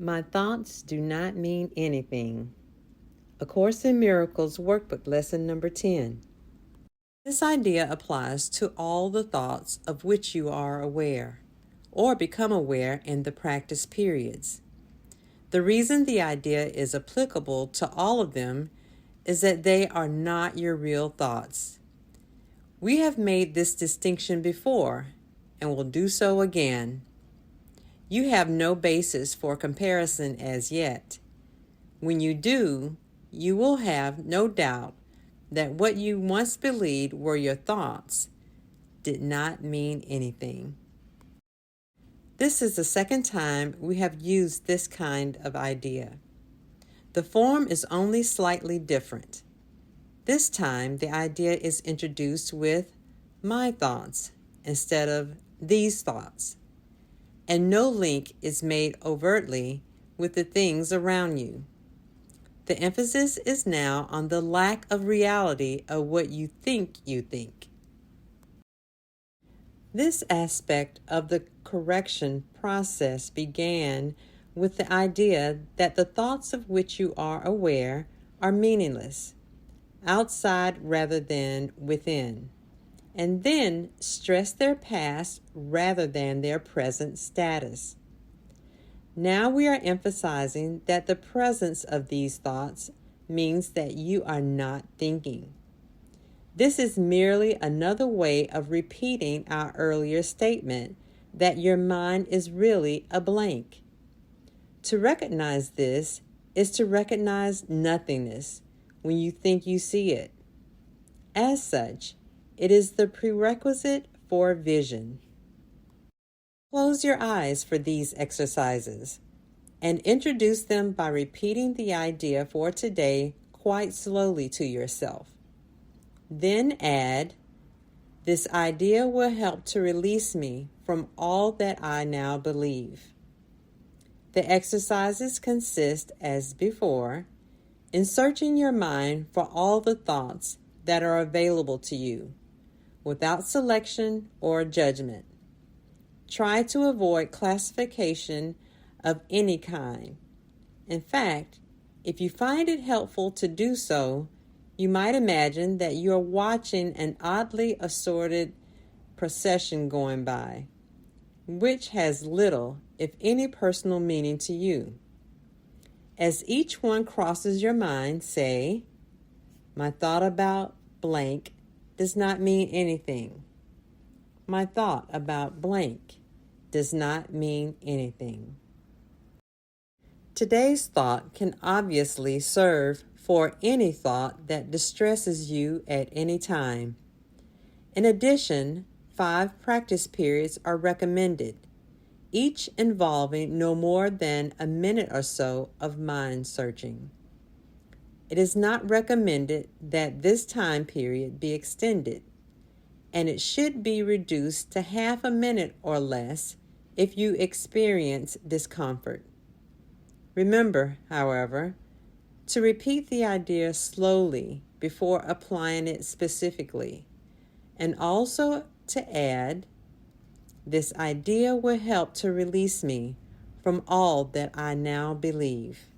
My thoughts do not mean anything. A Course in Miracles Workbook Lesson number 10. This idea applies to all the thoughts of which you are aware, or become aware in the practice periods. The reason the idea is applicable to all of them is that they are not your real thoughts. We have made this distinction before, and will do so again. You have no basis for comparison as yet. When you do, you will have no doubt that what you once believed were your thoughts did not mean anything. This is the second time we have used this kind of idea. The form is only slightly different. This time, the idea is introduced with my thoughts instead of these thoughts, and no link is made overtly with the things around you. The emphasis is now on the lack of reality of what you think you think. This aspect of the correction process began with the idea that the thoughts of which you are aware are meaningless, outside rather than within, and then stress their past rather than their present status. Now we are emphasizing that the presence of these thoughts means that you are not thinking. This is merely another way of repeating our earlier statement that your mind is really a blank. To recognize this is to recognize nothingness when you think you see it. As such, it is the prerequisite for vision. Close your eyes for these exercises and introduce them by repeating the idea for today quite slowly to yourself. Then add, "This idea will help to release me from all that I now believe." The exercises consist, as before, in searching your mind for all the thoughts that are available to you, without selection or judgment. Try to avoid classification of any kind. In fact, if you find it helpful to do so, you might imagine that you are watching an oddly assorted procession going by, which has little, if any, personal meaning to you. As each one crosses your mind, say, "My thought about blank does not mean anything. My thought about blank does not mean anything." Today's thought can obviously serve for any thought that distresses you at any time. In addition, 5 practice periods are recommended, each involving no more than a minute or so of mind searching. It is not recommended that this time period be extended, and it should be reduced to half a minute or less if you experience discomfort. Remember, however, to repeat the idea slowly before applying it specifically, and also to add, "This idea will help to release me from all that I now believe."